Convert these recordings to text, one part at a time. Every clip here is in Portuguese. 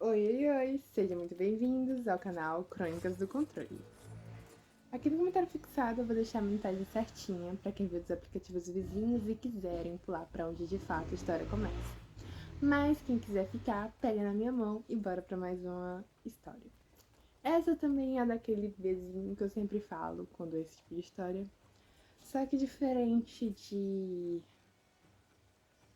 Oi, sejam muito bem-vindos ao canal Crônicas do Controle. Aqui no comentário fixado eu vou deixar a mensagem certinha para quem viu dos aplicativos vizinhos e quiserem pular para onde de fato a história começa. Mas quem quiser ficar, pega na minha mão e bora para mais uma história. Essa também é daquele vizinho que eu sempre falo quando é esse tipo de história, só que diferente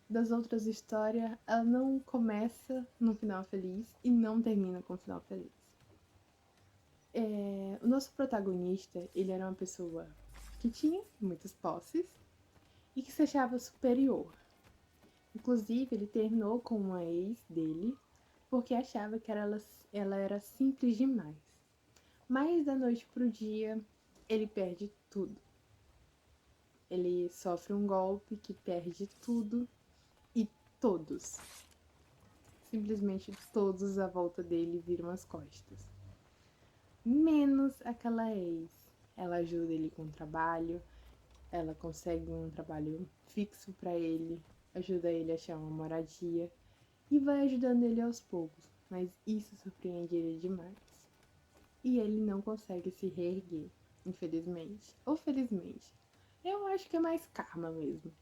das outras histórias, ela não começa no final feliz e não termina com um final feliz. O nosso protagonista, ele era uma pessoa que tinha muitas posses e que se achava superior. Inclusive, ele terminou com uma ex dele porque achava que ela era simples demais. Mas da noite pro dia, ele perde tudo. Ele sofre um golpe que perde tudo e todos. Simplesmente todos à volta dele viram as costas. Menos aquela ex. Ela ajuda ele com o trabalho, ela consegue um trabalho fixo para ele, ajuda ele a achar uma moradia e vai ajudando ele aos poucos, mas isso surpreende ele demais. E ele não consegue se reerguer, infelizmente. Ou felizmente. Eu acho que é mais karma mesmo.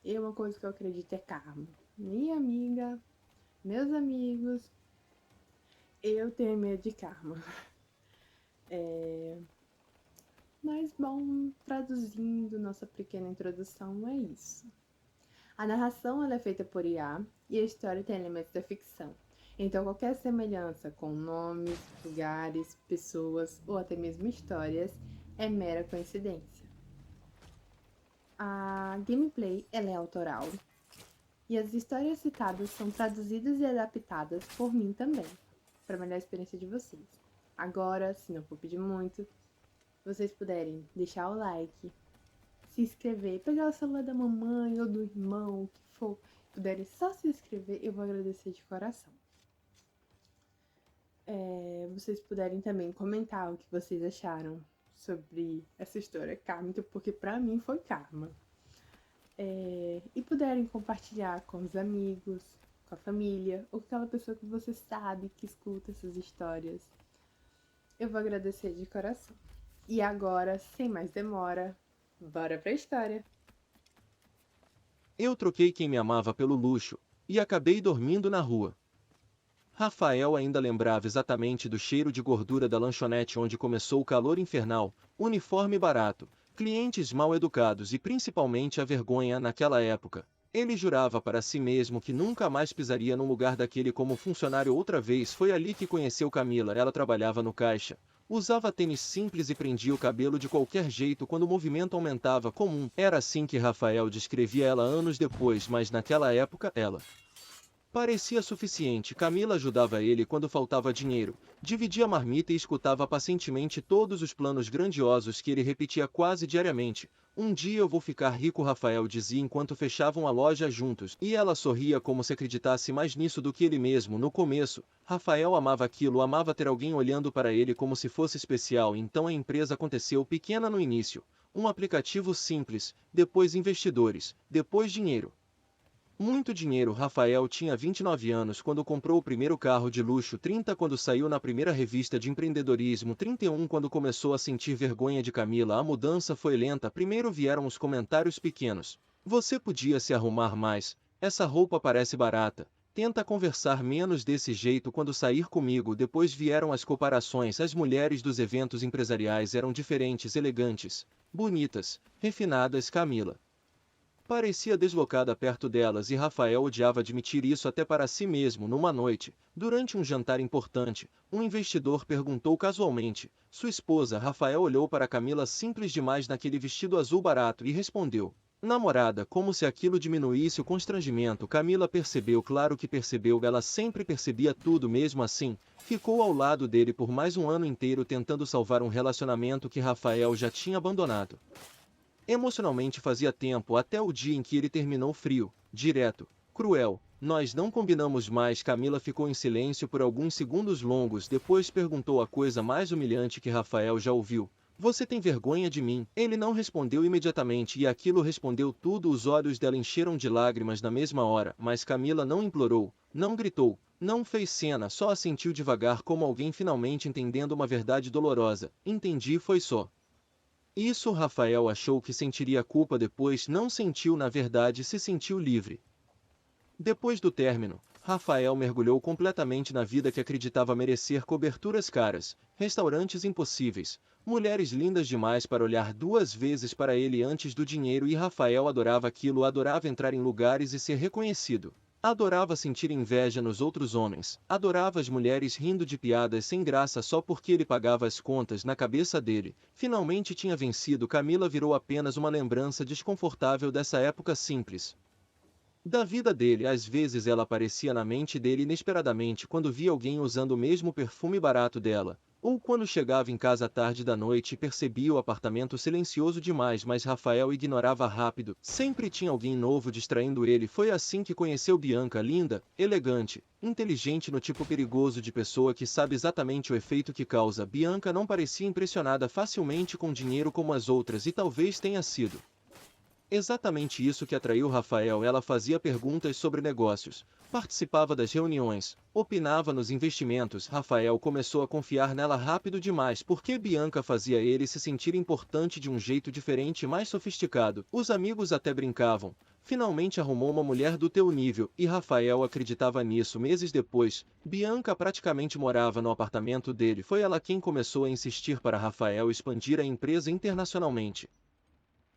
E uma coisa que eu acredito é karma. Minha amiga, meus amigos, eu tenho medo de karma. Mas, bom, traduzindo nossa pequena introdução, é isso. A narração ela é feita por IA e a história tem elementos da ficção. Então, qualquer semelhança com nomes, lugares, pessoas ou até mesmo histórias é mera coincidência. A gameplay ela é autoral e as histórias citadas são traduzidas e adaptadas por mim também, para melhor experiência de vocês. Agora, se não for pedir muito, vocês puderem deixar o like, se inscrever, pegar o celular da mamãe ou do irmão, o que for, puderem só se inscrever, eu vou agradecer de coração. Vocês puderem também comentar o que vocês acharam sobre essa história kármica, porque pra mim foi karma. E puderem compartilhar com os amigos, com a família, ou com aquela pessoa que você sabe que escuta essas histórias. Eu vou agradecer de coração. E agora, sem mais demora, bora pra história! Eu troquei quem me amava pelo luxo, e acabei dormindo na rua. Rafael ainda lembrava exatamente do cheiro de gordura da lanchonete onde começou o calor infernal, uniforme barato, clientes mal educados e principalmente a vergonha naquela época. Ele jurava para si mesmo que nunca mais pisaria num lugar daquele como funcionário outra vez. Foi ali que conheceu Camila. Ela trabalhava no caixa. Usava tênis simples e prendia o cabelo de qualquer jeito quando o movimento aumentava comum. Era assim que Rafael descrevia ela anos depois, mas naquela época ela parecia suficiente. Camila ajudava ele quando faltava dinheiro, dividia a marmita e escutava pacientemente todos os planos grandiosos que ele repetia quase diariamente. Um dia eu vou ficar rico, Rafael dizia enquanto fechavam a loja juntos, e ela sorria como se acreditasse mais nisso do que ele mesmo. No começo, Rafael amava aquilo, amava ter alguém olhando para ele como se fosse especial. Então a empresa aconteceu pequena no início. Um aplicativo simples, depois investidores, depois dinheiro. Muito dinheiro. Rafael tinha 29 anos quando comprou o primeiro carro de luxo, 30 quando saiu na primeira revista de empreendedorismo, 31 quando começou a sentir vergonha de Camila. A mudança foi lenta. Primeiro vieram os comentários pequenos. Você podia se arrumar mais, essa roupa parece barata. Tenta conversar menos desse jeito quando sair comigo. Depois vieram as comparações. As mulheres dos eventos empresariais eram diferentes, elegantes, bonitas, refinadas. Camila parecia deslocada perto delas e Rafael odiava admitir isso até para si mesmo. Numa noite, durante um jantar importante, um investidor perguntou casualmente: sua esposa? Rafael olhou para Camila, simples demais naquele vestido azul barato, e respondeu: namorada, como se aquilo diminuísse o constrangimento. Camila percebeu, claro que percebeu, ela sempre percebia tudo. Mesmo assim, ficou ao lado dele por mais um ano inteiro tentando salvar um relacionamento que Rafael já tinha abandonado. Emocionalmente fazia tempo até o dia em que ele terminou frio, direto, cruel. Nós não combinamos mais. Camila ficou em silêncio por alguns segundos longos, depois perguntou a coisa mais humilhante que Rafael já ouviu: você tem vergonha de mim? Ele não respondeu imediatamente e aquilo respondeu tudo. Os olhos dela encheram de lágrimas na mesma hora, mas Camila não implorou, não gritou, Não fez cena, só assentiu devagar como alguém finalmente entendendo uma verdade dolorosa. Entendi, foi só. Isso Rafael achou que sentiria culpa depois, não sentiu, na verdade se sentiu livre. Depois do término, Rafael mergulhou completamente na vida que acreditava merecer: coberturas caras, restaurantes impossíveis, mulheres lindas demais para olhar duas vezes para ele antes do dinheiro, e Rafael adorava aquilo, adorava entrar em lugares e ser reconhecido. Adorava sentir inveja nos outros homens, adorava as mulheres rindo de piadas sem graça só porque ele pagava as contas. Na cabeça dele, finalmente tinha vencido. Camila virou apenas uma lembrança desconfortável dessa época simples da vida dele. Às vezes ela aparecia na mente dele inesperadamente quando via alguém usando o mesmo perfume barato dela, ou quando chegava em casa à tarde da noite e percebia o apartamento silencioso demais, mas Rafael ignorava rápido. Sempre tinha alguém novo distraindo ele. Foi assim que conheceu Bianca, linda, elegante, inteligente, no tipo perigoso de pessoa que sabe exatamente o efeito que causa. Bianca não parecia impressionada facilmente com dinheiro como as outras, e talvez tenha sido exatamente isso que atraiu Rafael. Ela fazia perguntas sobre negócios, participava das reuniões, opinava nos investimentos. Rafael começou a confiar nela rápido demais, porque Bianca fazia ele se sentir importante de um jeito diferente, mais sofisticado. Os amigos até brincavam: finalmente arrumou uma mulher do teu nível, e Rafael acreditava nisso. Meses depois, Bianca praticamente morava no apartamento dele. Foi ela quem começou a insistir para Rafael expandir a empresa internacionalmente.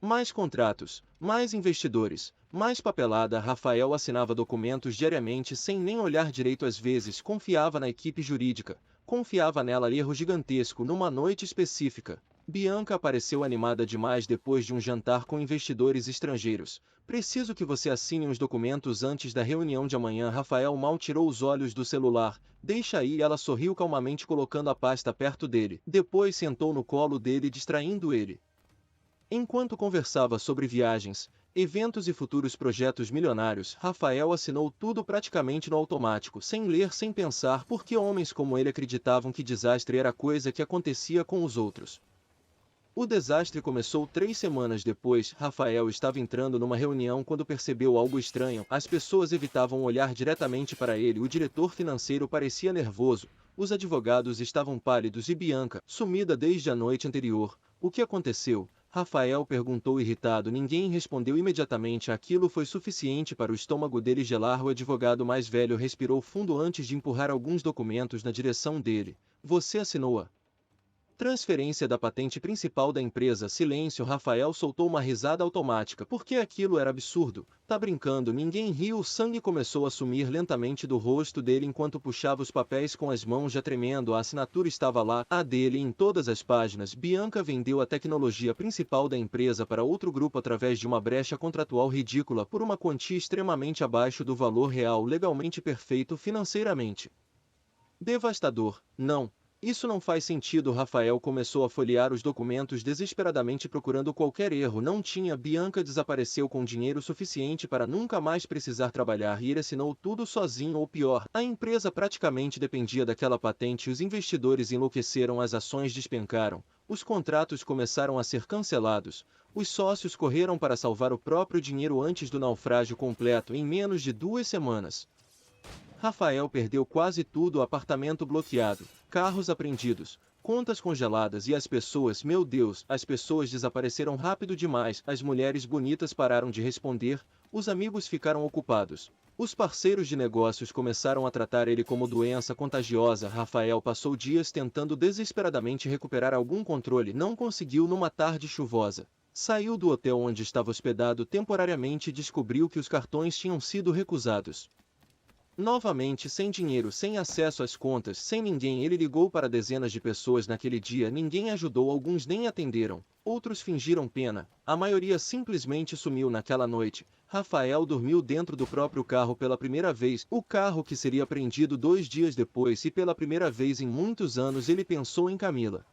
Mais contratos, mais investidores, mais papelada. Rafael assinava documentos diariamente sem nem olhar direito. Às vezes confiava na equipe jurídica, confiava nela. Erro gigantesco. Numa noite específica, Bianca apareceu animada demais depois de um jantar com investidores estrangeiros. Preciso que você assine uns documentos antes da reunião de amanhã. Rafael mal tirou os olhos do celular. Deixa aí. Ela sorriu calmamente colocando a pasta perto dele. Depois sentou no colo dele distraindo ele. Enquanto conversava sobre viagens, eventos e futuros projetos milionários, Rafael assinou tudo praticamente no automático, sem ler, sem pensar, porque homens como ele acreditavam que desastre era coisa que acontecia com os outros. O desastre começou 3 semanas depois. Rafael estava entrando numa reunião quando percebeu algo estranho. As pessoas evitavam olhar diretamente para ele. O diretor financeiro parecia nervoso, os advogados estavam pálidos e Bianca, sumida desde a noite anterior. O que aconteceu? Rafael perguntou irritado. Ninguém respondeu imediatamente. Aquilo foi suficiente para o estômago dele gelar. O advogado mais velho respirou fundo antes de empurrar alguns documentos na direção dele. Você assinou-a? Transferência da patente principal da empresa. Silêncio. Rafael soltou uma risada automática, porque aquilo era absurdo. Tá brincando? Ninguém riu. O sangue começou a sumir lentamente do rosto dele enquanto puxava os papéis com as mãos já tremendo. A assinatura estava lá, a dele, em todas as páginas. Bianca vendeu a tecnologia principal da empresa para outro grupo através de uma brecha contratual ridícula por uma quantia extremamente abaixo do valor real. Legalmente perfeito, financeiramente devastador. Não. Isso não faz sentido. Rafael começou a folhear os documentos desesperadamente procurando qualquer erro. Não tinha. Bianca desapareceu com dinheiro suficiente para nunca mais precisar trabalhar e ele assinou tudo sozinho, ou pior, a empresa praticamente dependia daquela patente. Os investidores enlouqueceram, as ações despencaram, os contratos começaram a ser cancelados, os sócios correram para salvar o próprio dinheiro antes do naufrágio completo. Em menos de 2 semanas, Rafael perdeu quase tudo: o apartamento bloqueado, carros apreendidos, contas congeladas e as pessoas, meu Deus, as pessoas desapareceram rápido demais. As mulheres bonitas pararam de responder, os amigos ficaram ocupados. Os parceiros de negócios começaram a tratar ele como doença contagiosa. Rafael passou dias tentando desesperadamente recuperar algum controle. Não conseguiu. Numa tarde chuvosa, saiu do hotel onde estava hospedado temporariamente e descobriu que os cartões tinham sido recusados. Novamente sem dinheiro, sem acesso às contas, sem ninguém. Ele ligou para dezenas de pessoas naquele dia. Ninguém ajudou, alguns nem atenderam, outros fingiram pena, a maioria simplesmente sumiu naquela noite. Rafael dormiu dentro do próprio carro pela primeira vez, o carro que seria apreendido 2 dias depois, e pela primeira vez em muitos anos ele pensou em Camila.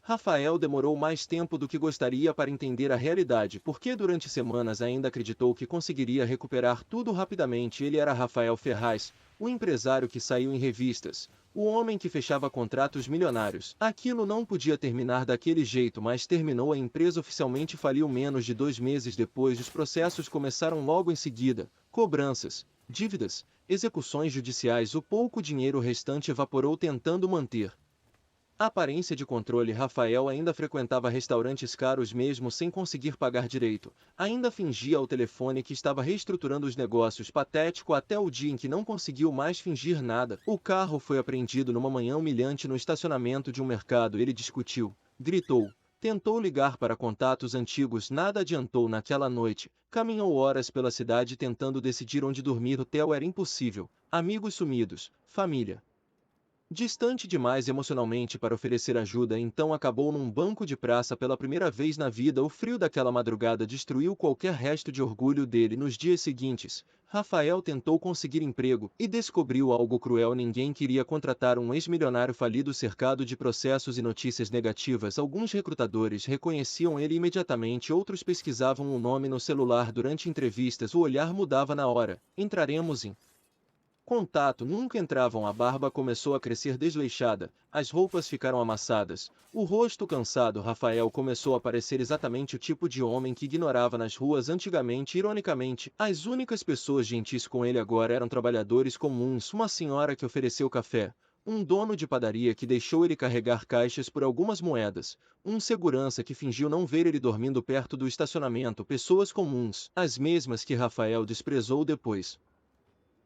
Rafael demorou mais tempo do que gostaria para entender a realidade, porque durante semanas ainda acreditou que conseguiria recuperar tudo rapidamente. Ele era Rafael Ferraz, o empresário que saiu em revistas, o homem que fechava contratos milionários. Aquilo não podia terminar daquele jeito, mas terminou. A empresa oficialmente faliu menos de 2 meses depois. Os processos começaram logo em seguida: cobranças, dívidas, execuções judiciais, o pouco dinheiro restante evaporou tentando manter a aparência de controle. Rafael ainda frequentava restaurantes caros mesmo sem conseguir pagar direito. Ainda fingia ao telefone que estava reestruturando os negócios, patético até o dia em que não conseguiu mais fingir nada. O carro foi apreendido numa manhã humilhante no estacionamento de um mercado. Ele discutiu, gritou, tentou ligar para contatos antigos, nada adiantou naquela noite. Caminhou horas pela cidade tentando decidir onde dormir. Hotel era impossível. Amigos sumidos, família distante demais emocionalmente para oferecer ajuda, então acabou num banco de praça pela primeira vez na vida. O frio daquela madrugada destruiu qualquer resto de orgulho dele. Nos dias seguintes, Rafael tentou conseguir emprego e descobriu algo cruel: ninguém queria contratar um ex-milionário falido cercado de processos e notícias negativas. Alguns recrutadores reconheciam ele imediatamente, outros pesquisavam o nome no celular. Durante entrevistas, o olhar mudava na hora. Entraremos em contato. Nunca entravam. A barba começou a crescer desleixada, as roupas ficaram amassadas, o rosto cansado. Rafael começou a parecer exatamente o tipo de homem que ignorava nas ruas antigamente. Ironicamente, as únicas pessoas gentis com ele agora eram trabalhadores comuns, uma senhora que ofereceu café, um dono de padaria que deixou ele carregar caixas por algumas moedas, um segurança que fingiu não ver ele dormindo perto do estacionamento. Pessoas comuns, as mesmas que Rafael desprezou depois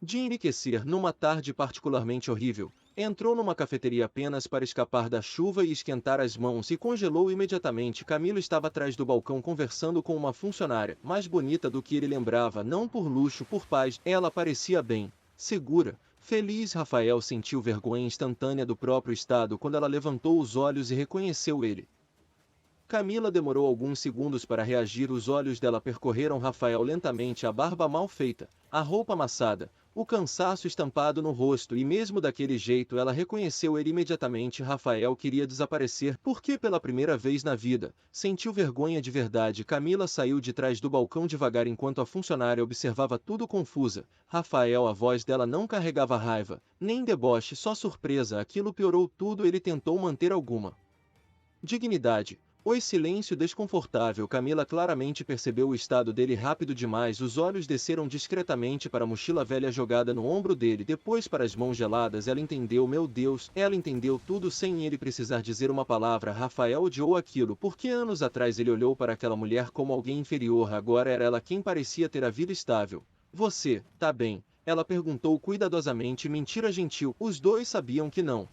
de enriquecer. Numa tarde particularmente horrível, entrou numa cafeteria apenas para escapar da chuva e esquentar as mãos, e congelou imediatamente. Camila estava atrás do balcão conversando com uma funcionária, mais bonita do que ele lembrava, não por luxo, por paz. Ela parecia bem, segura, feliz. Rafael sentiu vergonha instantânea do próprio estado quando ela levantou os olhos e reconheceu ele. Camila demorou alguns segundos para reagir. Os olhos dela percorreram Rafael lentamente, a barba mal feita, a roupa amassada, o cansaço estampado no rosto, e mesmo daquele jeito ela reconheceu ele imediatamente. Rafael queria desaparecer, porque pela primeira vez na vida, sentiu vergonha de verdade. Camila saiu de trás do balcão devagar enquanto a funcionária observava tudo confusa. Rafael, a voz dela não carregava raiva, nem deboche, só surpresa. Aquilo piorou tudo. Ele tentou manter alguma dignidade. Oi, silêncio desconfortável. Camila claramente percebeu o estado dele rápido demais. Os olhos desceram discretamente para a mochila velha jogada no ombro dele, depois para as mãos geladas. Ela entendeu, meu Deus, ela entendeu tudo sem ele precisar dizer uma palavra. Rafael odiou aquilo, porque anos atrás ele olhou para aquela mulher como alguém inferior. Agora era ela quem parecia ter a vida estável. Você, tá bem? Ela perguntou cuidadosamente. Mentira gentil. Os dois sabiam que não.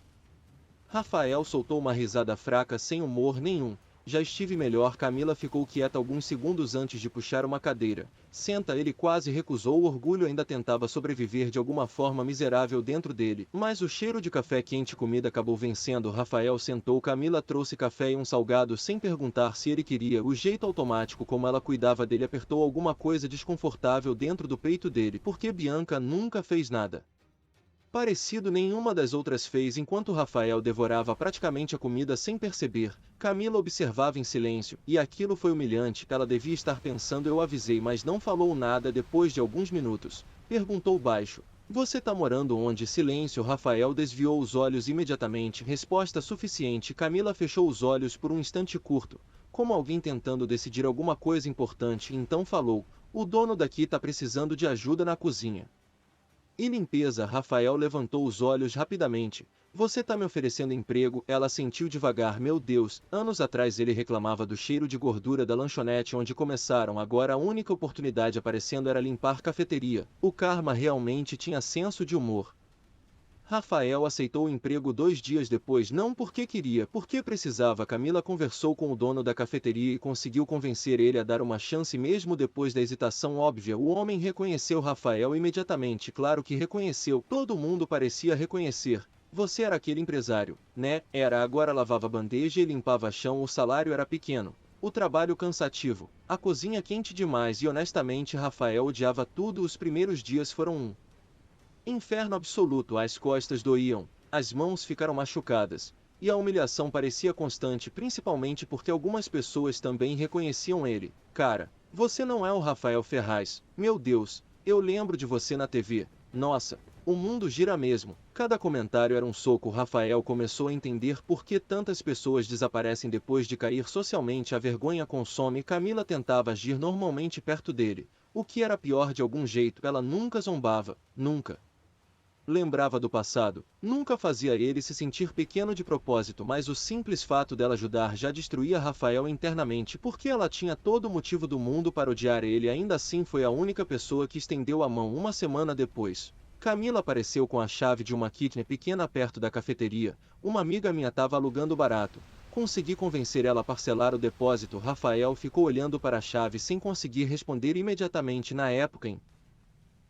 Rafael soltou uma risada fraca sem humor nenhum. Já estive melhor. Camila ficou quieta alguns segundos antes de puxar uma cadeira. Senta. Ele quase recusou. O orgulho ainda tentava sobreviver de alguma forma miserável dentro dele, mas o cheiro de café quente e comida acabou vencendo. Rafael sentou. Camila trouxe café e um salgado sem perguntar se ele queria. O jeito automático como ela cuidava dele apertou alguma coisa desconfortável dentro do peito dele, porque Bianca nunca fez nada parecido. Nenhuma das outras fez. Enquanto Rafael devorava praticamente a comida sem perceber, Camila observava em silêncio, e aquilo foi humilhante. Ela devia estar pensando: eu avisei, mas não falou nada. Depois de alguns minutos, perguntou baixo: você tá morando onde? Silêncio. Rafael desviou os olhos imediatamente. Resposta suficiente. Camila fechou os olhos por um instante curto, como alguém tentando decidir alguma coisa importante, então falou: o dono daqui tá precisando de ajuda na cozinha e limpeza. Rafael levantou os olhos rapidamente. Você tá me oferecendo emprego? Ela sentiu devagar. Meu Deus, anos atrás ele reclamava do cheiro de gordura da lanchonete onde começaram. Agora a única oportunidade aparecendo era limpar cafeteria. O karma realmente tinha senso de humor. Rafael aceitou o emprego 2 dias depois, não porque queria, porque precisava. Camila conversou com o dono da cafeteria e conseguiu convencer ele a dar uma chance mesmo depois da hesitação óbvia. O homem reconheceu Rafael imediatamente. Claro que reconheceu, todo mundo parecia reconhecer. Você era aquele empresário, né? Era. Agora lavava bandeja e limpava chão. O salário era pequeno, o trabalho cansativo, a cozinha quente demais, e honestamente Rafael odiava tudo. Os primeiros dias foram um inferno absoluto. As costas doíam, as mãos ficaram machucadas, e a humilhação parecia constante, principalmente porque algumas pessoas também reconheciam ele. Cara, você não é o Rafael Ferraz. Meu Deus, eu lembro de você na TV. Nossa, o mundo gira mesmo. Cada comentário era um soco. Rafael começou a entender por que tantas pessoas desaparecem depois de cair socialmente. A vergonha consome. Camila tentava agir normalmente perto dele. O que era pior, de algum jeito, ela nunca zombava, nunca. lembrava do passado, nunca fazia ele se sentir pequeno de propósito, mas o simples fato dela ajudar já destruía Rafael internamente, porque ela tinha todo o motivo do mundo para odiar ele. Ainda assim foi a única pessoa que estendeu a mão. Uma semana depois, Camila apareceu com a chave de uma kitnet pequena perto da cafeteria. Uma amiga minha estava alugando barato. Consegui convencer ela a parcelar o depósito. Rafael ficou olhando para a chave sem conseguir responder imediatamente. Na época em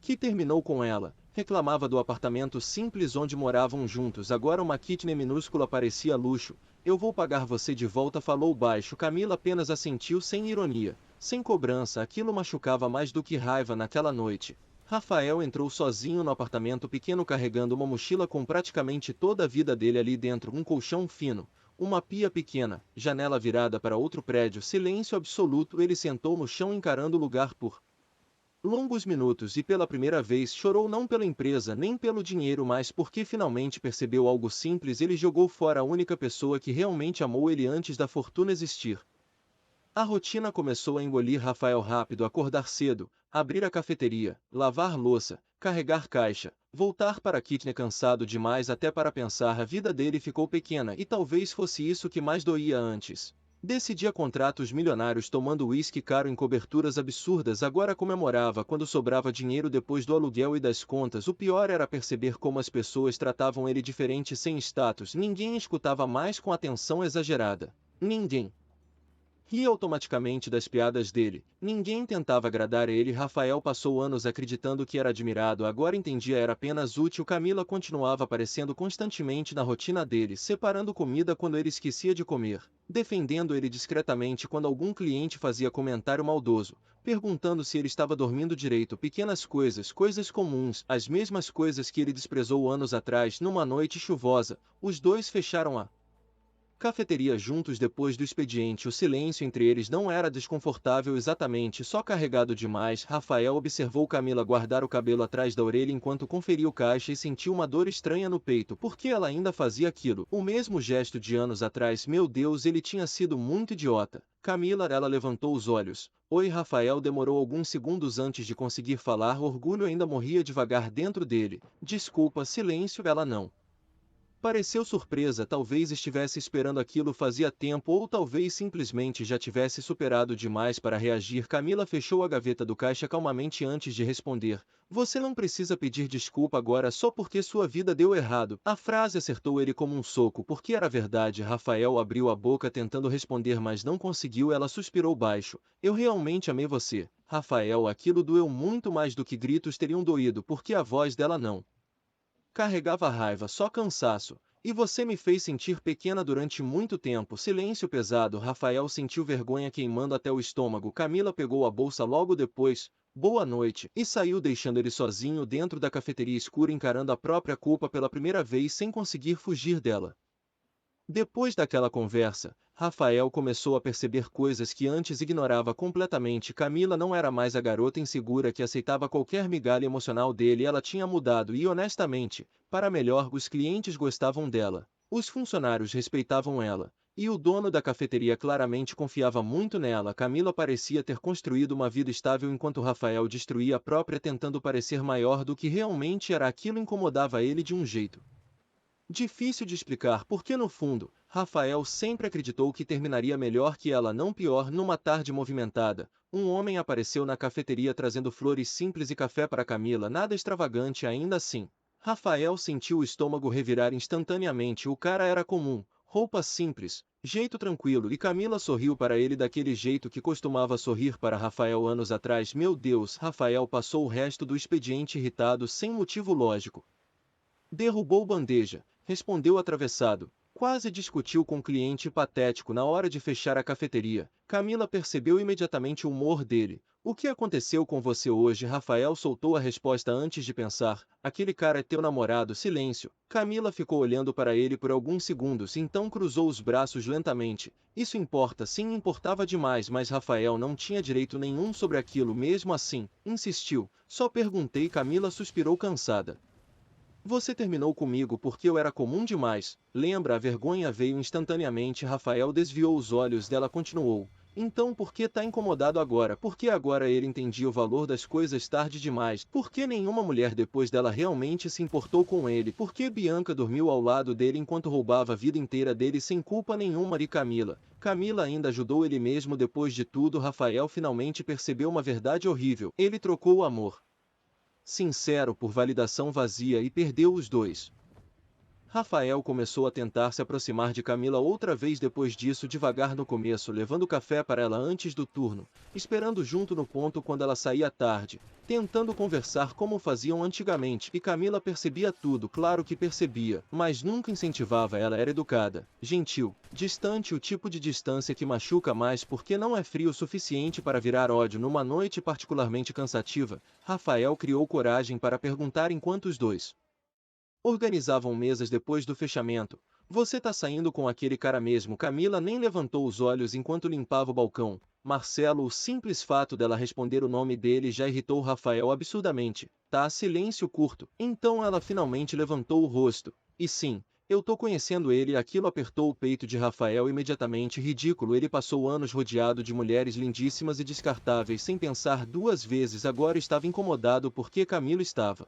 que terminou com ela, reclamava do apartamento simples onde moravam juntos. Agora uma kitnet minúscula parecia luxo. Eu vou pagar você de volta, falou baixo. Camila apenas assentiu sem ironia, sem cobrança. Aquilo machucava mais do que raiva naquela noite. Rafael entrou sozinho no apartamento pequeno carregando uma mochila com praticamente toda a vida dele ali dentro. Um colchão fino, uma pia pequena, janela virada para outro prédio, silêncio absoluto. Ele sentou no chão encarando o lugar por longos minutos e pela primeira vez chorou, não pela empresa nem pelo dinheiro, mas porque finalmente percebeu algo simples. Ele jogou fora a única pessoa que realmente amou ele antes da fortuna existir. A rotina começou a engolir Rafael rápido: acordar cedo, abrir a cafeteria, lavar louça, carregar caixa, voltar para a kitnet cansado demais até para pensar. A vida dele ficou pequena e talvez fosse isso que mais doía antes. Decidia contratos milionários tomando uísque caro em coberturas absurdas. Agora comemorava quando sobrava dinheiro depois do aluguel e das contas. O pior era perceber como as pessoas tratavam ele diferente, sem status. Ninguém escutava mais com atenção exagerada. Ninguém ria automaticamente das piadas dele. Ninguém tentava agradar a ele. Rafael passou anos acreditando que era admirado, agora entendia era apenas útil. Camila continuava aparecendo constantemente na rotina dele, separando comida quando ele esquecia de comer, defendendo ele discretamente quando algum cliente fazia comentário maldoso, perguntando se ele estava dormindo direito. Pequenas coisas, coisas comuns, as mesmas coisas que ele desprezou anos atrás. Numa noite chuvosa, os dois fecharam a cafeteria juntos depois do expediente. O silêncio entre eles não era desconfortável exatamente, só carregado demais. Rafael observou Camila guardar o cabelo atrás da orelha enquanto conferia o caixa e sentiu uma dor estranha no peito. Por que ela ainda fazia aquilo? O mesmo gesto de anos atrás. Meu Deus, ele tinha sido muito idiota. Camila, ela levantou os olhos. Oi. Rafael demorou alguns segundos antes de conseguir falar. O orgulho ainda morria devagar dentro dele. Desculpa. Silêncio. Ela não pareceu surpresa, talvez estivesse esperando aquilo fazia tempo ou talvez simplesmente já tivesse superado demais para reagir. Camila fechou a gaveta do caixa calmamente antes de responder. Você não precisa pedir desculpa agora só porque sua vida deu errado. A frase acertou ele como um soco, porque era verdade. Rafael abriu a boca tentando responder, mas não conseguiu. Ela suspirou baixo. Eu realmente amei você, Rafael. Aquilo doeu muito mais do que gritos teriam doído, porque a voz dela não carregava raiva, só cansaço. E você me fez sentir pequena durante muito tempo. Silêncio pesado. Rafael sentiu vergonha queimando até o estômago. Camila pegou a bolsa logo depois. Boa noite. E saiu deixando ele sozinho dentro da cafeteria escura, encarando a própria culpa pela primeira vez sem conseguir fugir dela. Depois daquela conversa, Rafael começou a perceber coisas que antes ignorava completamente. Camila não era mais a garota insegura que aceitava qualquer migalha emocional dele. Ela tinha mudado e, honestamente, para melhor. Os clientes gostavam dela, os funcionários respeitavam ela, e o dono da cafeteria claramente confiava muito nela. Camila parecia ter construído uma vida estável enquanto Rafael destruía a própria tentando parecer maior do que realmente era. Aquilo incomodava ele de um jeito difícil de explicar, porque no fundo, Rafael sempre acreditou que terminaria melhor que ela, não pior. Numa tarde movimentada, um homem apareceu na cafeteria trazendo flores simples e café para Camila, nada extravagante. Ainda assim, Rafael sentiu o estômago revirar instantaneamente. O cara era comum, roupa simples, jeito tranquilo, e Camila sorriu para ele daquele jeito que costumava sorrir para Rafael anos atrás. Meu Deus. Rafael passou o resto do expediente irritado sem motivo lógico. Derrubou bandeja, respondeu atravessado, quase discutiu com o cliente patético na hora de fechar a cafeteria. Camila percebeu imediatamente o humor dele. O que aconteceu com você hoje? Rafael soltou a resposta antes de pensar. Aquele cara é teu namorado. Silêncio. Camila ficou olhando para ele por alguns segundos, então cruzou os braços lentamente. Isso importa. Sim, importava demais, mas Rafael não tinha direito nenhum sobre aquilo. Mesmo assim, insistiu. Só perguntei. Camila suspirou cansada. Você terminou comigo porque eu era comum demais. Lembra? A vergonha veio instantaneamente. Rafael desviou os olhos dela. Continuou. Então por que tá incomodado agora? Porque agora ele entendia o valor das coisas tarde demais. Por que nenhuma mulher depois dela realmente se importou com ele? Por que Bianca dormiu ao lado dele enquanto roubava a vida inteira dele sem culpa nenhuma? E Camila ainda ajudou ele mesmo. Depois de tudo, Rafael finalmente percebeu uma verdade horrível. Ele trocou o amor sincero por validação vazia e perdeu os dois. Rafael começou a tentar se aproximar de Camila outra vez depois disso, devagar no começo, levando café para ela antes do turno, esperando junto no ponto quando ela saía tarde, tentando conversar como faziam antigamente, e Camila percebia tudo, claro que percebia, mas nunca incentivava. Ela era educada, gentil, distante, o tipo de distância que machuca mais porque não é frio o suficiente para virar ódio. Numa noite particularmente cansativa, Rafael criou coragem para perguntar enquanto os dois organizavam mesas depois do fechamento: "Você tá saindo com aquele cara mesmo?" Camila nem levantou os olhos enquanto limpava o balcão. Marcelo, o simples fato dela responder o nome dele já irritou Rafael absurdamente. Tá, silêncio curto. Então ela finalmente levantou o rosto. "E sim, eu tô conhecendo ele." Aquilo apertou o peito de Rafael imediatamente. Ridículo, ele passou anos rodeado de mulheres lindíssimas e descartáveis sem pensar duas vezes. Agora estava incomodado porque Camila estava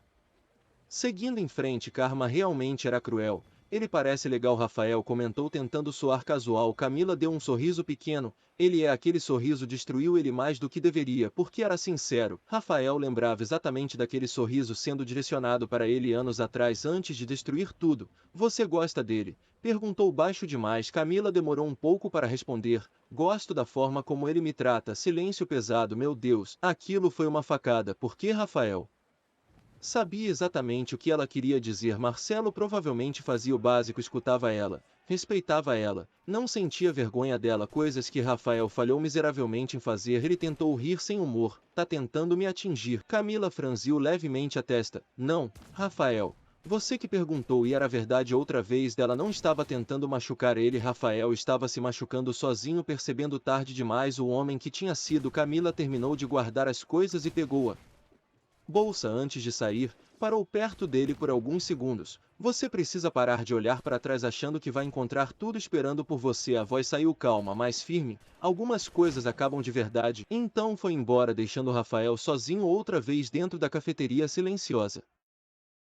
seguindo em frente. Karma realmente era cruel. "Ele parece legal." Rafael comentou tentando soar casual. Camila deu um sorriso pequeno. "Ele é." Aquele sorriso destruiu ele mais do que deveria, porque era sincero. Rafael lembrava exatamente daquele sorriso sendo direcionado para ele anos atrás, antes de destruir tudo. "Você gosta dele?" perguntou baixo demais. Camila demorou um pouco para responder. "Gosto da forma como ele me trata." Silêncio pesado. Meu Deus, aquilo foi uma facada, porque Rafael sabia exatamente o que ela queria dizer. Marcelo provavelmente fazia o básico, escutava ela, respeitava ela, não sentia vergonha dela, coisas que Rafael falhou miseravelmente em fazer. Ele tentou rir sem humor. "Tá tentando me atingir?" Camila franziu levemente a testa. "Não, Rafael. Você que perguntou." E era verdade outra vez, dela não estava tentando machucar ele. Rafael estava se machucando sozinho, percebendo tarde demais o homem que tinha sido. Camila terminou de guardar as coisas e pegou-a bolsa antes de sair, parou perto dele por alguns segundos. "Você precisa parar de olhar para trás achando que vai encontrar tudo esperando por você." A voz saiu calma, mas firme. "Algumas coisas acabam de verdade." Então foi embora, deixando Rafael sozinho outra vez dentro da cafeteria silenciosa.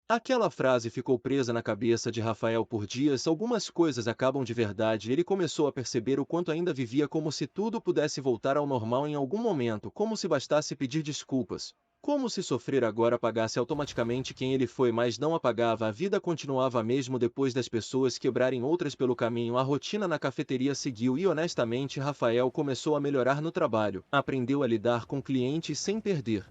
Aquela frase ficou presa na cabeça de Rafael por dias. Algumas coisas acabam de verdade. Ele começou a perceber o quanto ainda vivia como se tudo pudesse voltar ao normal em algum momento, como se bastasse pedir desculpas. Como se sofrer agora apagasse automaticamente quem ele foi, mas não apagava. A vida continuava mesmo depois das pessoas quebrarem outras pelo caminho. A rotina na cafeteria seguiu e honestamente Rafael começou a melhorar no trabalho. Aprendeu a lidar com clientes sem perder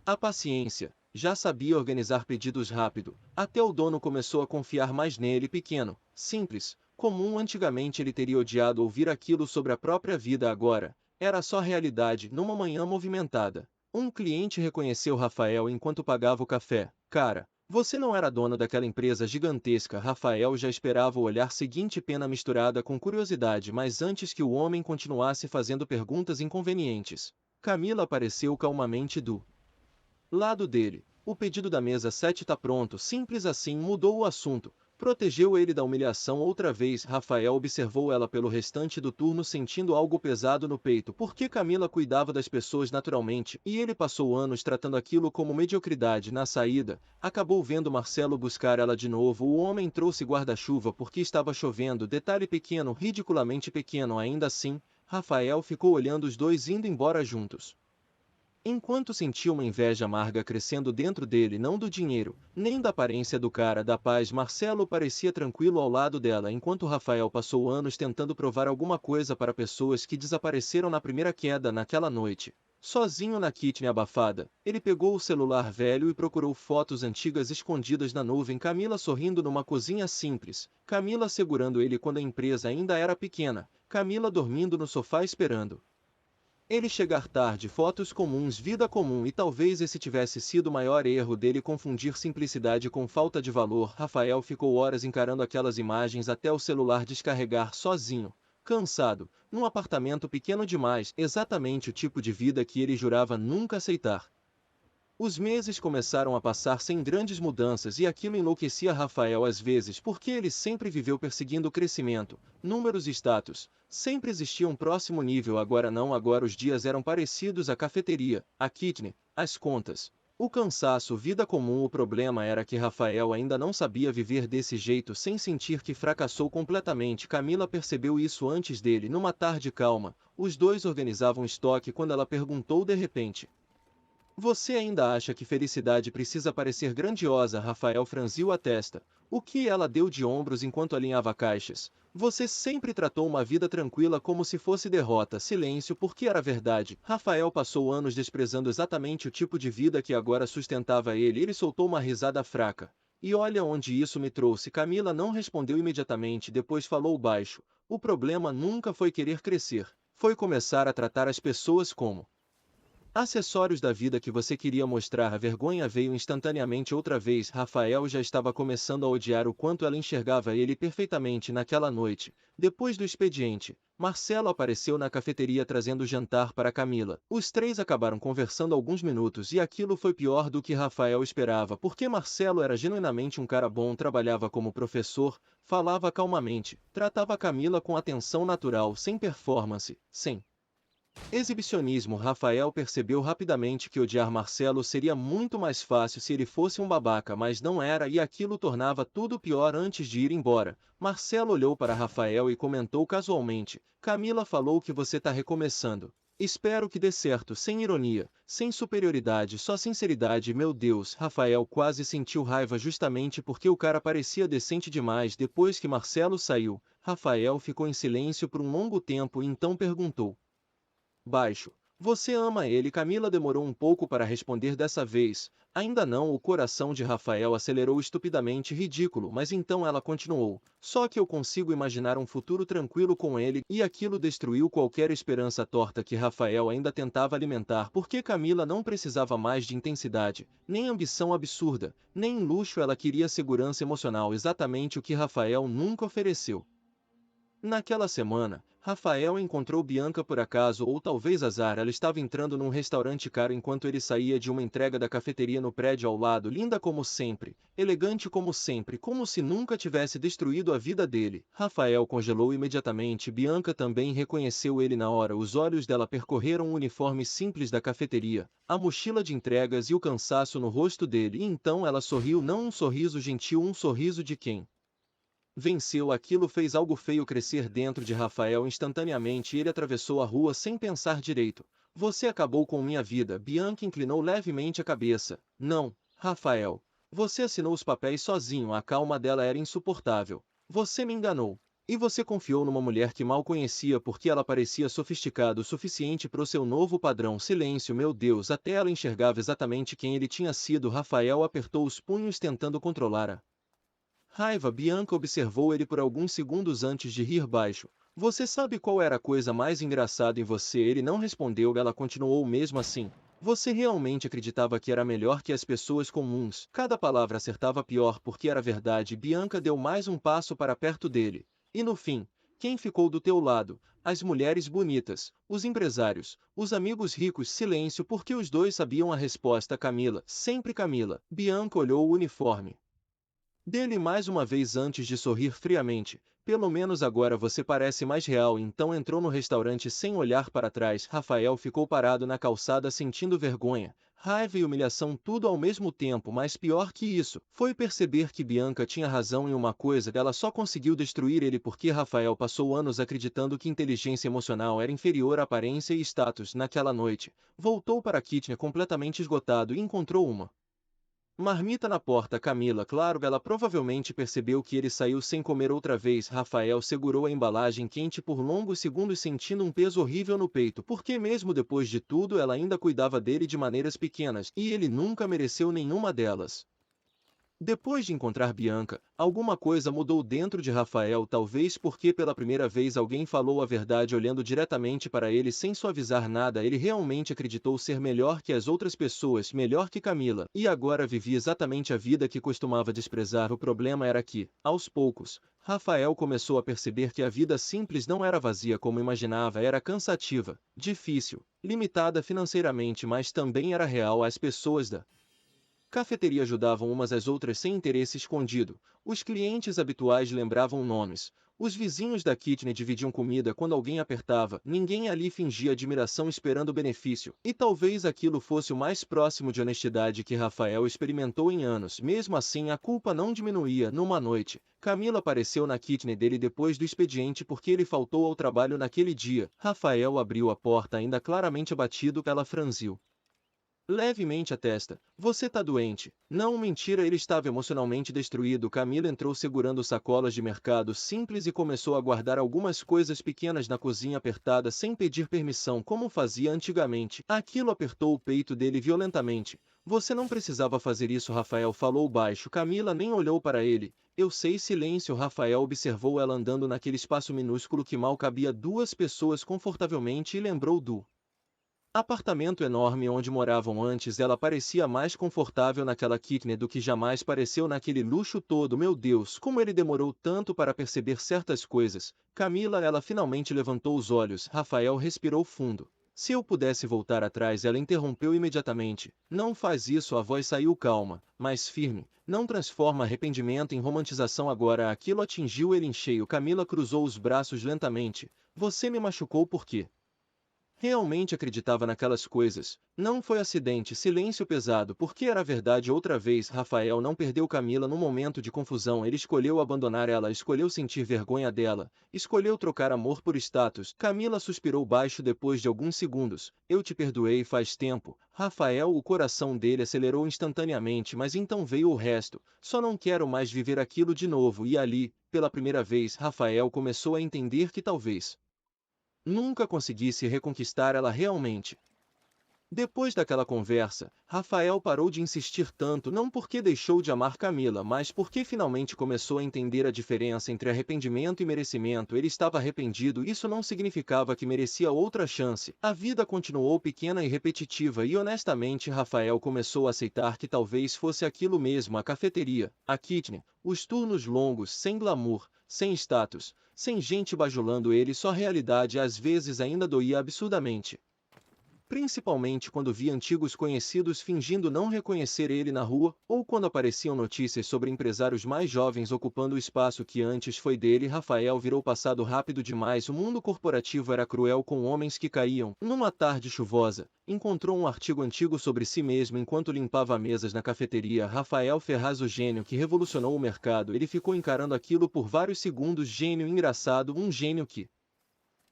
a paciência. Já sabia organizar pedidos rápido. Até o dono começou a confiar mais nele. Pequeno, simples, comum. Antigamente ele teria odiado ouvir aquilo sobre a própria vida. Agora era só realidade. Numa manhã movimentada, um cliente reconheceu Rafael enquanto pagava o café. "Cara, você não era dono daquela empresa gigantesca?" Rafael já esperava o olhar seguinte, pena misturada com curiosidade, mas antes que o homem continuasse fazendo perguntas inconvenientes, Camila apareceu calmamente do lado dele. "O pedido da mesa 7 tá pronto." Simples assim, mudou o assunto. Protegeu ele da humilhação outra vez. Rafael observou ela pelo restante do turno, sentindo algo pesado no peito, porque Camila cuidava das pessoas naturalmente, e ele passou anos tratando aquilo como mediocridade. Na saída, acabou vendo Marcelo buscar ela de novo. O homem trouxe guarda-chuva porque estava chovendo. Detalhe pequeno, ridiculamente pequeno. Ainda assim, Rafael ficou olhando os dois indo embora juntos, enquanto sentia uma inveja amarga crescendo dentro dele, não do dinheiro, nem da aparência do cara, da paz. Marcelo parecia tranquilo ao lado dela, enquanto Rafael passou anos tentando provar alguma coisa para pessoas que desapareceram na primeira queda. Naquela noite, sozinho na kitchen abafada, ele pegou o celular velho e procurou fotos antigas escondidas na nuvem. Camila sorrindo numa cozinha simples, Camila segurando ele quando a empresa ainda era pequena, Camila dormindo no sofá esperando ele chegar tarde. Fotos comuns, vida comum. E talvez esse tivesse sido o maior erro dele, confundir simplicidade com falta de valor. Rafael ficou horas encarando aquelas imagens até o celular descarregar sozinho, cansado, num apartamento pequeno demais, exatamente o tipo de vida que ele jurava nunca aceitar. Os meses começaram a passar sem grandes mudanças e aquilo enlouquecia Rafael às vezes porque ele sempre viveu perseguindo o crescimento, números e status. Sempre existia um próximo nível, agora não, agora os dias eram parecidos, a cafeteria, a kitchen, as contas. O cansaço, vida comum. O problema era que Rafael ainda não sabia viver desse jeito sem sentir que fracassou completamente. Camila percebeu isso antes dele. Numa tarde calma, os dois organizavam estoque quando ela perguntou de repente: você ainda acha que felicidade precisa parecer grandiosa? Rafael franziu a testa. O que? Ela deu de ombros enquanto alinhava caixas. Você sempre tratou uma vida tranquila como se fosse derrota. Silêncio, porque era verdade. Rafael passou anos desprezando exatamente o tipo de vida que agora sustentava ele. Ele soltou uma risada fraca. E olha onde isso me trouxe. Camila não respondeu imediatamente, depois falou baixo. O problema nunca foi querer crescer. Foi começar a tratar as pessoas como acessórios da vida que você queria mostrar. A vergonha veio instantaneamente outra vez. Rafael já estava começando a odiar o quanto ela enxergava ele perfeitamente naquela noite. Depois do expediente, Marcelo apareceu na cafeteria trazendo jantar para Camila. Os três acabaram conversando alguns minutos e aquilo foi pior do que Rafael esperava, porque Marcelo era genuinamente um cara bom, trabalhava como professor, falava calmamente, tratava Camila com atenção natural, sem performance, sem exibicionismo. Rafael percebeu rapidamente que odiar Marcelo seria muito mais fácil se ele fosse um babaca, mas não era, e aquilo tornava tudo pior. Antes de ir embora, Marcelo olhou para Rafael e comentou casualmente: Camila falou que você tá recomeçando. Espero que dê certo. Sem ironia, sem superioridade, só sinceridade. Meu Deus, Rafael quase sentiu raiva justamente porque o cara parecia decente demais. Depois que Marcelo saiu, Rafael ficou em silêncio por um longo tempo e então perguntou baixo: você ama ele? Camila demorou um pouco para responder dessa vez. Ainda não. O coração de Rafael acelerou estupidamente, ridículo, mas então ela continuou: só que eu consigo imaginar um futuro tranquilo com ele, e aquilo destruiu qualquer esperança torta que Rafael ainda tentava alimentar, porque Camila não precisava mais de intensidade, nem ambição absurda, nem luxo. Ela queria segurança emocional, exatamente o que Rafael nunca ofereceu. Naquela semana, Rafael encontrou Bianca por acaso ou talvez azar. Ela estava entrando num restaurante caro enquanto ele saía de uma entrega da cafeteria no prédio ao lado. Linda como sempre, elegante como sempre, como se nunca tivesse destruído a vida dele. Rafael congelou imediatamente. Bianca também reconheceu ele na hora. Os olhos dela percorreram o uniforme simples da cafeteria, a mochila de entregas e o cansaço no rosto dele. E então ela sorriu, não um sorriso gentil, um sorriso de quem venceu. Aquilo fez algo feio crescer dentro de Rafael instantaneamente e ele atravessou a rua sem pensar direito. Você acabou com minha vida. Bianca inclinou levemente a cabeça. Não, Rafael. Você assinou os papéis sozinho. A calma dela era insuportável. Você me enganou. E você confiou numa mulher que mal conhecia porque ela parecia sofisticada o suficiente para o seu novo padrão. Silêncio, meu Deus, até ela enxergava exatamente quem ele tinha sido. Rafael apertou os punhos tentando controlar a raiva. Bianca observou ele por alguns segundos antes de rir baixo. Você sabe qual era a coisa mais engraçada em você? Ele não respondeu. Ela continuou: mesmo assim, você realmente acreditava que era melhor que as pessoas comuns? Cada palavra acertava pior porque era verdade. Bianca deu mais um passo para perto dele. E no fim, quem ficou do teu lado? As mulheres bonitas, os empresários, os amigos ricos. Silêncio, porque os dois sabiam a resposta. Camila, sempre Camila. Bianca olhou o uniforme dele mais uma vez antes de sorrir friamente. Pelo menos agora você parece mais real. Então entrou no restaurante sem olhar para trás. Rafael ficou parado na calçada sentindo vergonha, raiva e humilhação tudo ao mesmo tempo. Mas pior que isso, foi perceber que Bianca tinha razão em uma coisa: ela só conseguiu destruir ele porque Rafael passou anos acreditando que inteligência emocional era inferior à aparência e status. Naquela noite, voltou para a kitchen completamente esgotado e encontrou uma marmita na porta. Camila, claro, ela provavelmente percebeu que ele saiu sem comer outra vez. Rafael segurou a embalagem quente por longos segundos sentindo um peso horrível no peito, porque mesmo depois de tudo ela ainda cuidava dele de maneiras pequenas, e ele nunca mereceu nenhuma delas. Depois de encontrar Bianca, alguma coisa mudou dentro de Rafael, talvez porque pela primeira vez alguém falou a verdade olhando diretamente para ele sem suavizar nada. Ele realmente acreditou ser melhor que as outras pessoas, melhor que Camila, e agora vivia exatamente a vida que costumava desprezar. O problema era que, aos poucos, Rafael começou a perceber que a vida simples não era vazia como imaginava, era cansativa, difícil, limitada financeiramente, mas também era real. As pessoas da cafeteria ajudavam umas às outras sem interesse escondido. Os clientes habituais lembravam nomes. Os vizinhos da kitchen dividiam comida quando alguém apertava. Ninguém ali fingia admiração esperando benefício. E talvez aquilo fosse o mais próximo de honestidade que Rafael experimentou em anos. Mesmo assim, a culpa não diminuía. Numa noite, Camila apareceu na kitchen dele depois do expediente porque ele faltou ao trabalho naquele dia. Rafael abriu a porta ainda claramente abatido. Ela franziu levemente a testa. Você tá doente. Não, mentira, ele estava emocionalmente destruído. Camila entrou segurando sacolas de mercado simples e começou a guardar algumas coisas pequenas na cozinha apertada sem pedir permissão como fazia antigamente. Aquilo apertou o peito dele violentamente. Você não precisava fazer isso, Rafael falou baixo. Camila nem olhou para ele. Eu sei, silêncio. Rafael observou ela andando naquele espaço minúsculo que mal cabia duas pessoas confortavelmente e lembrou do apartamento enorme onde moravam antes. Ela parecia mais confortável naquela kitchen do que jamais pareceu naquele luxo todo. Meu Deus, como ele demorou tanto para perceber certas coisas. Camila, ela finalmente levantou os olhos. Rafael respirou fundo. Se eu pudesse voltar atrás, ela interrompeu imediatamente. Não faz isso, a voz saiu calma, mas firme. Não transforma arrependimento em romantização agora. Aquilo atingiu ele em cheio. Camila cruzou os braços lentamente. Você me machucou por quê? Realmente acreditava naquelas coisas. Não foi acidente. Silêncio pesado. Porque era verdade outra vez. Rafael não perdeu Camila num momento de confusão. Ele escolheu abandonar ela, escolheu sentir vergonha dela, escolheu trocar amor por status. Camila suspirou baixo depois de alguns segundos. Eu te perdoei faz tempo. Rafael, o coração dele acelerou instantaneamente, mas então veio o resto. Só não quero mais viver aquilo de novo. E ali, pela primeira vez, Rafael começou a entender que talvez nunca conseguisse reconquistar ela realmente. Depois daquela conversa, Rafael parou de insistir tanto não porque deixou de amar Camila, mas porque finalmente começou a entender a diferença entre arrependimento e merecimento. Ele estava arrependido, isso não significava que merecia outra chance. A vida continuou pequena e repetitiva e honestamente Rafael começou a aceitar que talvez fosse aquilo mesmo, a cafeteria, a kitchen, os turnos longos, sem glamour, sem status, sem gente bajulando ele, só realidade às vezes ainda doía absurdamente. Principalmente quando via antigos conhecidos fingindo não reconhecer ele na rua, ou quando apareciam notícias sobre empresários mais jovens ocupando o espaço que antes foi dele. Rafael virou passado rápido demais. O mundo corporativo era cruel com homens que caíam. Numa tarde chuvosa, encontrou um artigo antigo sobre si mesmo enquanto limpava mesas na cafeteria. Rafael Ferraz, o gênio que revolucionou o mercado. Ele ficou encarando aquilo por vários segundos. Gênio engraçado, um gênio que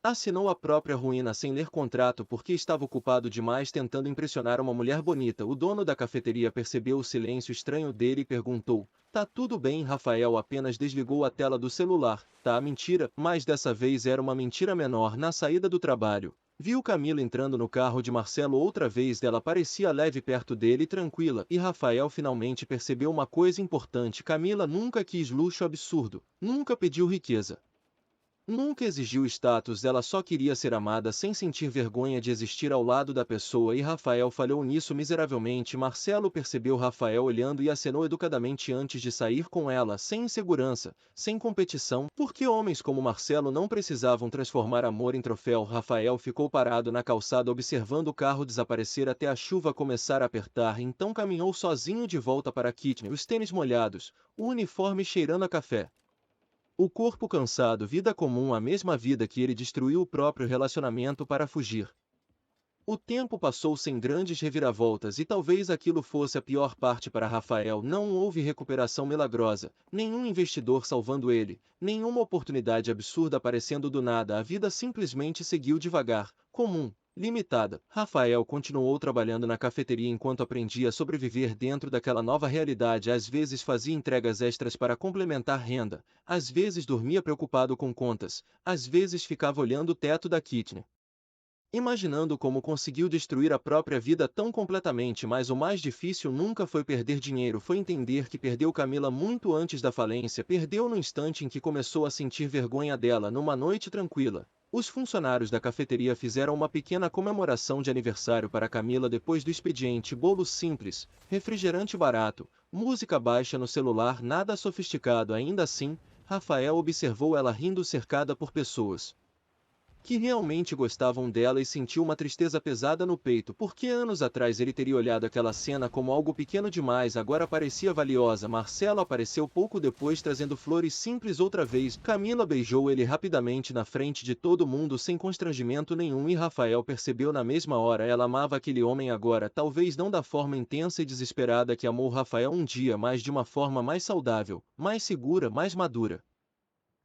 assinou a própria ruína sem ler contrato porque estava ocupado demais tentando impressionar uma mulher bonita. O dono da cafeteria percebeu o silêncio estranho dele e perguntou: Tá tudo bem? Rafael apenas desligou a tela do celular. Tá, mentira, mas dessa vez era uma mentira menor. Na saída do trabalho, viu Camila entrando no carro de Marcelo outra vez. Ela parecia leve perto dele, tranquila, e Rafael finalmente percebeu uma coisa importante. Camila nunca quis luxo absurdo, nunca pediu riqueza. Nunca exigiu status, ela só queria ser amada sem sentir vergonha de existir ao lado da pessoa e Rafael falhou nisso miseravelmente. Marcelo percebeu Rafael olhando e acenou educadamente antes de sair com ela, sem insegurança, sem competição, porque homens como Marcelo não precisavam transformar amor em troféu. Rafael ficou parado na calçada observando o carro desaparecer até a chuva começar a apertar, então caminhou sozinho de volta para a kitchen, os tênis molhados, o uniforme cheirando a café. O corpo cansado, vida comum, a mesma vida que ele destruiu o próprio relacionamento para fugir. O tempo passou sem grandes reviravoltas e talvez aquilo fosse a pior parte para Rafael. Não houve recuperação milagrosa, nenhum investidor salvando ele, nenhuma oportunidade absurda aparecendo do nada. A vida simplesmente seguiu devagar, comum, limitada. Rafael continuou trabalhando na cafeteria enquanto aprendia a sobreviver dentro daquela nova realidade. Às vezes fazia entregas extras para complementar renda, às vezes dormia preocupado com contas, às vezes ficava olhando o teto da kitchen. imaginando como conseguiu destruir a própria vida tão completamente, mas o mais difícil nunca foi perder dinheiro, foi entender que perdeu Camila muito antes da falência, perdeu no instante em que começou a sentir vergonha dela numa noite tranquila. Os funcionários da cafeteria fizeram uma pequena comemoração de aniversário para Camila depois do expediente: bolo simples, refrigerante barato, música baixa no celular, nada sofisticado. Ainda assim, Rafael observou ela rindo cercada por pessoas que realmente gostavam dela e sentiu uma tristeza pesada no peito, porque anos atrás ele teria olhado aquela cena como algo pequeno demais, agora parecia valiosa. Marcelo apareceu pouco depois trazendo flores simples outra vez. Camila beijou ele rapidamente na frente de todo mundo sem constrangimento nenhum e Rafael percebeu na mesma hora: ela amava aquele homem agora, talvez não da forma intensa e desesperada que amou Rafael um dia, mas de uma forma mais saudável, mais segura, mais madura.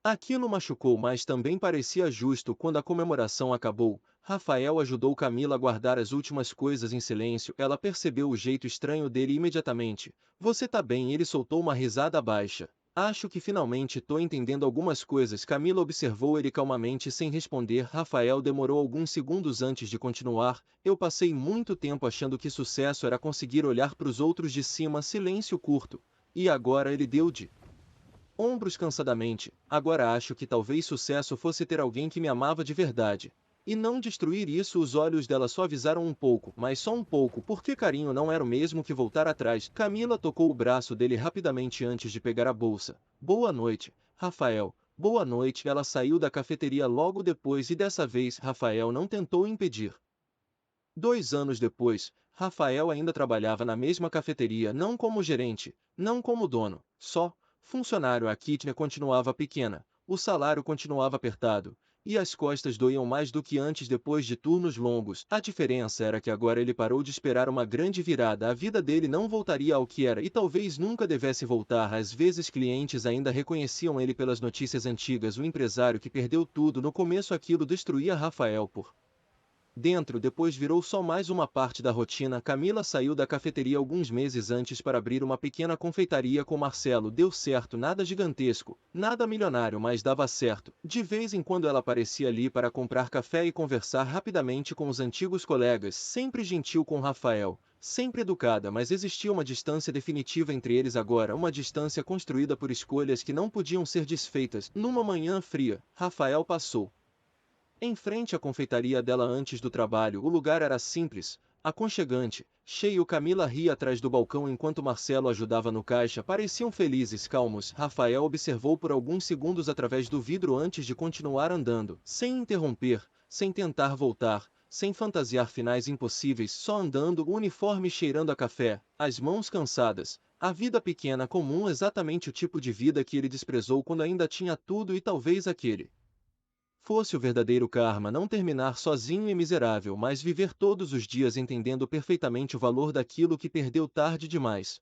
Aquilo machucou, mas também parecia justo. Quando a comemoração acabou, Rafael ajudou Camila a guardar as últimas coisas em silêncio. Ela percebeu o jeito estranho dele imediatamente. Você tá bem? Ele soltou uma risada baixa. Acho que finalmente tô entendendo algumas coisas. Camila observou ele calmamente sem responder. Rafael demorou alguns segundos antes de continuar. Eu passei muito tempo achando que sucesso era conseguir olhar para os outros de cima. Silêncio curto. E agora ele deu de ombros cansadamente. Agora acho que talvez sucesso fosse ter alguém que me amava de verdade. E não destruir isso. Os olhos dela suavizaram um pouco, mas só um pouco, porque carinho não era o mesmo que voltar atrás. Camila tocou o braço dele rapidamente antes de pegar a bolsa. Boa noite, Rafael. Boa noite. Ela saiu da cafeteria logo depois e dessa vez Rafael não tentou impedir. 2 anos depois, Rafael ainda trabalhava na mesma cafeteria, não como gerente, não como dono, só funcionário. A kitchen continuava pequena, o salário continuava apertado, e as costas doíam mais do que antes depois de turnos longos. A diferença era que agora ele parou de esperar uma grande virada. A vida dele não voltaria ao que era e talvez nunca devesse voltar. Às vezes clientes ainda reconheciam ele pelas notícias antigas, o empresário que perdeu tudo no começo. Aquilo destruía Rafael por dentro. Depois virou só mais uma parte da rotina. Camila saiu da cafeteria alguns meses antes para abrir uma pequena confeitaria com Marcelo. Deu certo, nada gigantesco, nada milionário, mas dava certo. De vez em quando ela aparecia ali para comprar café e conversar rapidamente com os antigos colegas, sempre gentil com Rafael, sempre educada, mas existia uma distância definitiva entre eles agora, uma distância construída por escolhas que não podiam ser desfeitas. Numa manhã fria, Rafael passou em frente à confeitaria dela antes do trabalho. O lugar era simples, aconchegante, cheio. Camila ria atrás do balcão enquanto Marcelo ajudava no caixa. Pareciam felizes, calmos. Rafael observou por alguns segundos através do vidro antes de continuar andando, sem interromper, sem tentar voltar, sem fantasiar finais impossíveis, só andando, o uniforme cheirando a café, as mãos cansadas. A vida pequena, comum, exatamente o tipo de vida que ele desprezou quando ainda tinha tudo. E talvez aquele fosse o verdadeiro karma: não terminar sozinho e miserável, mas viver todos os dias entendendo perfeitamente o valor daquilo que perdeu tarde demais.